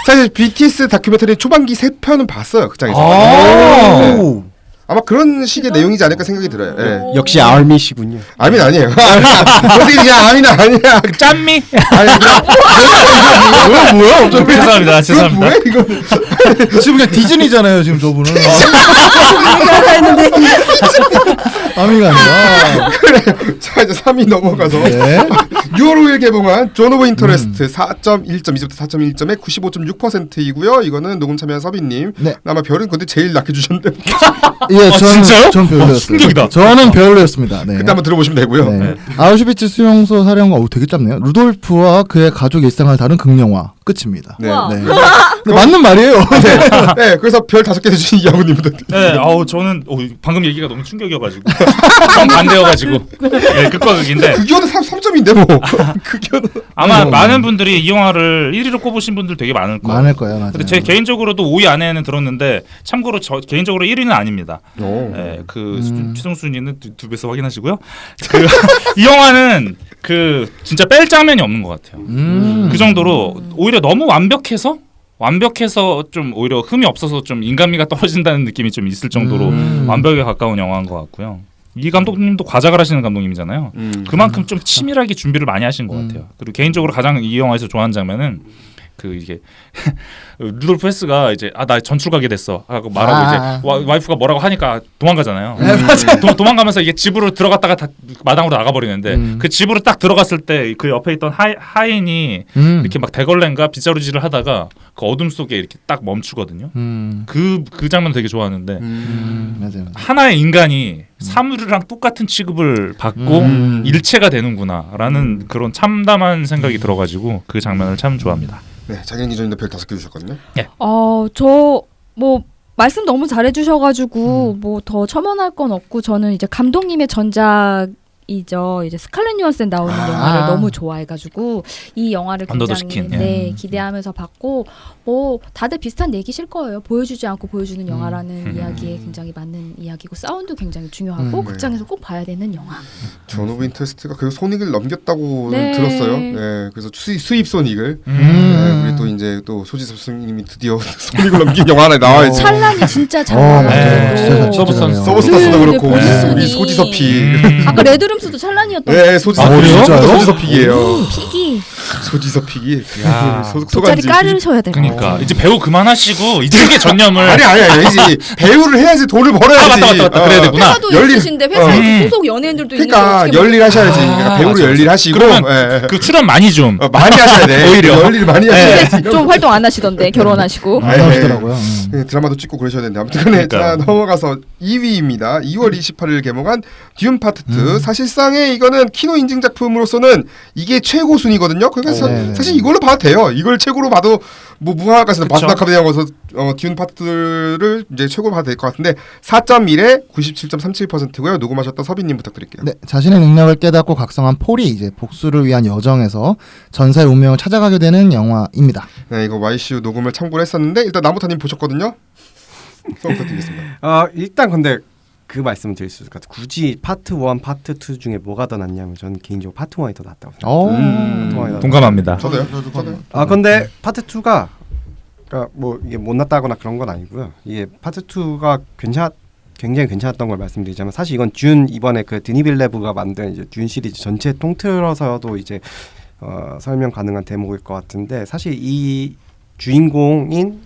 사실 BTS 다큐멘터리 초반기 3편은 봤어요, 극장에서. 네. 아마 그런 식의 내용이지 않을까 생각이 들어요. 네. 역시 아미시군요. 아민 아니에요. 어떻게 그냥 아민 아니야. 짠미? 아니 뭐야? 죄송합니다. 죄송합니다. 뭐야 이거? 지금 그냥 디즈니잖아요, 지금 저분은. 아미가 아니라. 그래. 자 이제 3위 넘어가서 네. 6월 5일 개봉한 존 오브 인터레스트 4.1점 이제부터 4.1점에 95.6%이고요. 이거는 녹음 참여한 서빈님. 네. 아마 별은 근데 제일 낮게 주셨는데. 예, 진짜요? 전 별로였어요. 충격이다. 저는 별로였습니다. 네. 그때 한번 들어보시면 되고요. 네. 아우슈비츠 수용소 사령관 되게 짧네요. 루돌프와 그의 가족 일상을 다룬 극영화 끝입니다. 네. 우와. 네. 근데 맞는 말이에요. 네, 그래서 별 5개 주신 이하구님부터. 네, 저는 방금 얘기가 너무 충격이어가지고 반대여가지고 네, 극과 극인데 극연은 3점인데 뭐. 극연은. 아마 많은 분들이 이 영화를 1위로 꼽으신 분들 되게 많을 거예요. 많을 거예요, 맞아요. 근데 제 개인적으로도 5위 안에는 들었는데 참고로 저 개인적으로 1위는 아닙니다. 오. 네, 최종 순위는 두 배서 확인하시고요. 이 영화는 진짜 뺄 장면이 없는 것 같아요. 그 정도로 오히려 너무 완벽해서 좀 오히려 흠이 없어서 좀 인간미가 떨어진다는 느낌이 좀 있을 정도로 완벽에 가까운 영화인 것 같고요. 이 감독님도 과작을 하시는 감독님이잖아요. 그만큼 좀 치밀하게 준비를 많이 하신 것 같아요. 그리고 개인적으로 가장 이 영화에서 좋아하는 장면은 이게 루돌프 헤스가 이제 나 전출 가게 됐어 하고 말하고 이제 와이프가 뭐라고 하니까 도망가잖아요. 도망가면서 이게 집으로 들어갔다가 다 마당으로 나가버리는데 그 집으로 딱 들어갔을 때 그 옆에 있던 하인이 이렇게 막 대걸레인가 빗자루질을 하다가 그 어둠 속에 이렇게 딱 멈추거든요. 그 장면 되게 좋아하는데 맞아요. 하나의 인간이 사물이랑 똑같은 취급을 받고 일체가 되는구나라는 그런 참담한 생각이 들어가지고 그 장면을 참 좋아합니다. 네, 장현 기자님도 별 5개 주셨거든요. 저 말씀 너무 잘해주셔가지고 뭐 더 첨언할 건 없고 저는 이제 감독님의 전작이죠. 이제 스칼렛 요한슨 나오는 영화를 너무 좋아해가지고 이 영화를 굉장히 기대하면서 봤고 다들 비슷한 얘기실 거예요. 보여주지 않고 보여주는 영화라는 이야기에 굉장히 맞는 이야기고 사운드 굉장히 중요하고 극장에서 꼭 봐야 되는 영화. 존 오브 인터레스트가 그 손익을 넘겼다고 네. 들었어요. 네, 그래서 수입 손익을. 네, 우리 또 이제 또 소지섭 선생님이 드디어 손익을 넘긴 영화 하나 나와야지. 찰란이 진짜 잘 맞아요. 진짜 나왔어요. 서브스타스도 그렇고 보디슨이. 우리 소지섭이. 아까 레드룸스도 찰란이었던 네, 소지섭이에요. 진짜요? 소지섭픽이에요. 픽이 소지섭 픽이 야. 돗자리 깔으셔야 돼요. 그러니까 이제 배우 그만하시고 이 책에 전념을 아니 아니지 배우를 해야지 돈을 벌어야지. 맞다. 그래야 되구나. 회사도 열일- 있으신데 회사에 소속 연예인들도 그러니까 있는데 열일하셔야지. 아. 그러니까 배우를 열일하시고 그러면 예. 그 출연 많이 좀 많이 하셔야 돼. 오히려. 열일 많이 하셔야지. 네. 좀 활동 안 하시던데 결혼하시고 안 나오시더라고요. 드라마도 찍고 그러셔야 되는데 아무튼간에 자 그러니까요. 넘어가서 2위입니다. 2월 28일 개봉한 듄 파트 2. 사실상의 이거는 키노 인증 작품으로서는 이게 최고 순위거든요. 그러니까 네. 사실 이걸로 봐도 돼요. 이걸 최고로 봐도 뭐 무한학과에서 그쵸. 바스다 카드냐고서 듄 파트를 이제 최고로 봐도 될 것 같은데 4.1에 97.37%고요. 녹음하셨던 서빈님 부탁드릴게요. 네, 자신의 능력을 깨닫고 각성한 폴이 이제 복수를 위한 여정에서 전사의 운명을 찾아가게 되는 영화입니다. 네, 이거 YCU 녹음을 참고를 했었는데 일단 나무타님 보셨거든요. 소감 부탁드리겠습니다. 일단 근데 그 말씀을 드릴 수 있을 것 같아요. 굳이 파트 1, 파트 2 중에 뭐가 더 낫냐면 저는 개인적으로 파트 1이 더 낫다고 생각해요. 동감합니다. 저도요. 근데 파트 2가 그러니까 뭐 이게 못났다거나 그런 건 아니고요. 이게 파트 2가 굉장히 괜찮았던 걸 말씀드리자면 사실 이건 듄 이번에 그 드니 빌레브가 만든 이제 듄 시리즈 전체 통틀어서도 이제 설명 가능한 대목일 것 같은데 사실 이 주인공인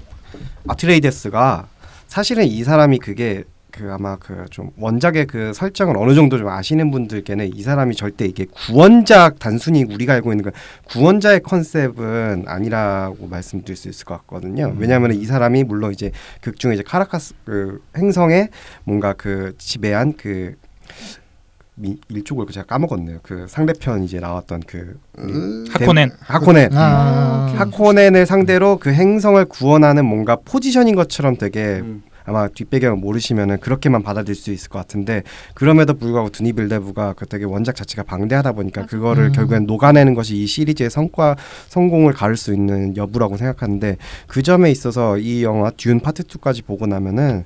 아트레이데스가 사실은 이 사람이 그게 그 아마 그 좀 원작의 그 설정을 어느 정도 좀 아시는 분들께는 이 사람이 절대 이게 구원작 단순히 우리가 알고 있는 그 구원자의 컨셉은 아니라고 말씀드릴 수 있을 것 같거든요. 왜냐하면 이 사람이 물론 이제 극 중에 이제 카라카스 그 행성에 뭔가 그 지배한 그 일쪽을 제가 까먹었네요. 그 상대편 이제 나왔던 그 하코넨. 하코넨을 상대로 그 행성을 구원하는 뭔가 포지션인 것처럼 되게 아마 뒷배경을 모르시면은 그렇게만 받아들일 수 있을 것 같은데 그럼에도 불구하고 드니 빌레브가 그 되게 원작 자체가 방대하다 보니까 그거를 결국엔 녹아내는 것이 이 시리즈의 성공을 가를 수 있는 여부라고 생각하는데 그 점에 있어서 이 영화 듄 파트 2까지 보고 나면은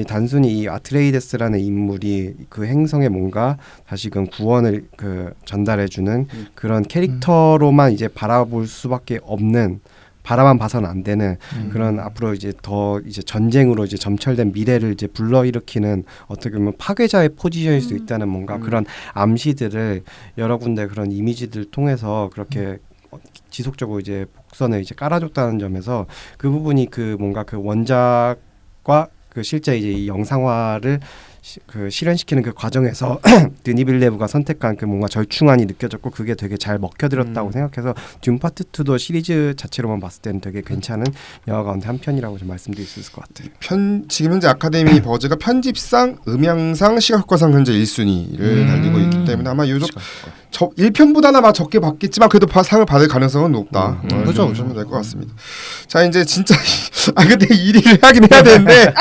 단순히 이 아트레이데스라는 인물이 그 행성에 뭔가 다시금 구원을 그 전달해주는 그런 캐릭터로만 이제 바라볼 수밖에 없는 바라만 봐서는 안 되는 그런 앞으로 이제 더 이제 전쟁으로 이제 점철된 미래를 이제 불러일으키는 어떻게 보면 파괴자의 포지션일 수 있다는 뭔가 그런 암시들을 여러 군데 그런 이미지들 통해서 그렇게 지속적으로 이제 복선을 이제 깔아줬다는 점에서 그 부분이 그 뭔가 그 원작과 그 실제 이제 이 영상화를 그 실현시키는 그 과정에서 드니 빌레브가 선택한 그 뭔가 절충안이 느껴졌고 그게 되게 잘 먹혀들었다고 생각해서 듄 파트 2도 시리즈 자체로만 봤을 때는 되게 괜찮은 영화 가운데 한 편이라고 좀 말씀드릴 수 있을 것 같아요. 지금 현재 아카데미 버즈가 편집상, 음향상, 시각효과상 현재 1순위를 달리고 있기 때문에 아마 요적 1편보다는 아마 적게 받겠지만 그래도 상을 받을 가능성은 높다. 그렇죠. 보시면 될 것 같습니다. 자 이제 진짜 근데 1위를 하긴 해야 되는데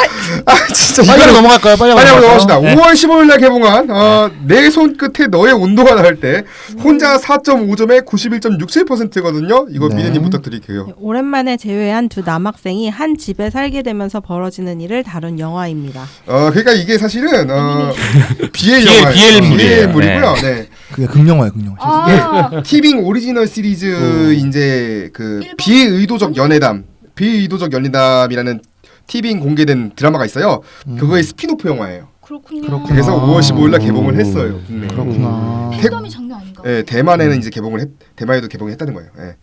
진짜 빨리 넘어갈까요? 빨리 넘어갑시다. 네. 5월 15일 날 개봉한 내 손끝에 너의 온도가 닿을 때 혼자 4.5점에 91.67%거든요. 이거 네. 미네님 부탁드릴게요. 오랜만에 제외한 두 남학생이 한 집에 살게 되면서 벌어지는 일을 다룬 영화입니다. 그러니까 이게 사실은 BL BL 영화예요. 물이에요. 물이고요. 네. 그게 극영화예요, 극영화. 아, 티빙 오리지널 시리즈 이제 그 비의도적 연애담, 비의도적 연애담이라는 티빙 공개된 드라마가 있어요. 그거의 스피노프 영화예요. 그렇군요. 그래서 5월 15일 날 개봉을 했어요. 네. 그렇구나. 팬덤이 장난 아닌가? 네, 대만에는 이제 대만에도 개봉했다는 거예요. 네.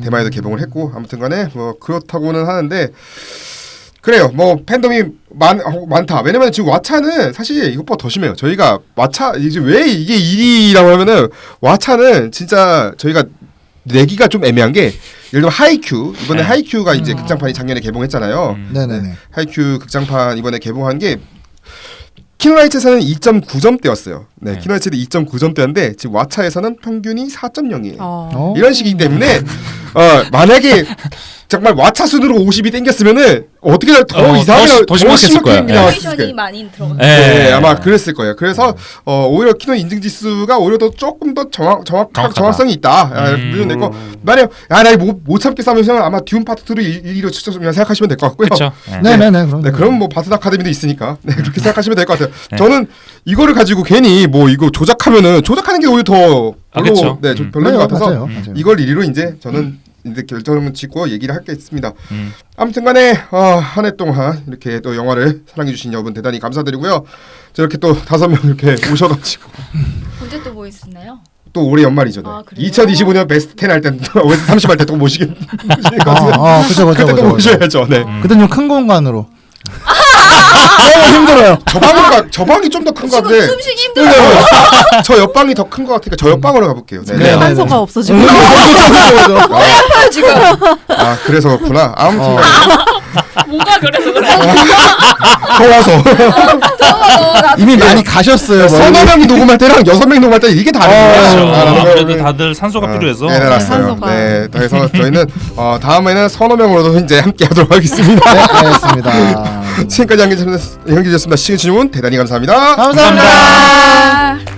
대만에도 개봉을 했고 아무튼간에 뭐 그렇다고는 하는데 그래요. 뭐 팬덤이 많다. 왜냐면 지금 왓챠는 사실 이것보다 더 심해요. 저희가 왓챠 이제 왜 이게 1위라고 하면은 왓챠는 진짜 저희가 내기가 좀 애매한 게 예를 들면 하이큐 이번에 하이큐가 이제 극장판이 작년에 개봉했잖아요. 네네네. 하이큐 극장판 이번에 개봉한 게 키노라이츠에서는 2.9점대였어요. 네, 키노라이츠는 2.9점대인데 지금 왓챠에서는 평균이 4.0이에요. 이런 식이기 때문에 만약에 정말 왓챠 순으로 50이 땡겼으면은 어떻게 더 이상하게 더 심각했을 거야. 오디션이 많이 들어갔어요. 네, 아마 그랬을 거예요. 그래서 오히려 키노 인증 지수가 오히려 더 조금 더 정확성이 있다. 물론 내거 만약 나못 참겠어 하면 아마 듄 파트 2를 1위로 추천을 생각하시면 될 것 같고요. 그렇죠. 네네네. 그럼. 네, 그럼 뭐 바트 아카데미도 있으니까 그렇게 생각하시면 될 것 같아요. 네. 저는 이거를 가지고 괜히 뭐 이거 조작하는 게 오히려 더 그렇죠. 별로인 것 같아서 맞아요. 이걸 1위로 이제 저는 이제 결정을 짓고 얘기를 하겠습니다. 아무튼간에 한 해 동안 이렇게 또 영화를 사랑해주신 여러분 대단히 감사드리고요. 이렇게 또 5명 이렇게 오셔가지고 언제 또 뭐 있었나요? 또 올해 연말이죠. 네. 아, 그래요? 2025년 베스트 10 할 때, 베스트 30 할 때 또 모시거든요. 그죠. 그때 또 모셔야죠. 네. 그땐 좀 큰 공간으로. 너무 힘들어요. 저 방이 좀 더 큰 것 같은데. 숨쉬기 힘들어. 저 옆방이 더 큰 것 같으니까 저 옆방으로 가볼게요. 네. 네. 산소가 없어지고 아파요 지금. 아 그래서 그렇구나. 아무튼 뭐가 그래서 그래. 더워서 이미 많이 가셨어요. 서너 명이 녹음할 때랑 6명 녹음할 때 이게 다르죠. 그렇죠. 아무래도 다들 산소가 필요해서. 네, 알았어요. 산소가. 네, 그래서 저희는 다음에는 서너 명으로도 이제 함께하도록 하겠습니다. 네, 알겠습니다. 지금까지 연기해주셨습니다. 시청해주신 분 대단히 감사합니다. 감사합니다. 아.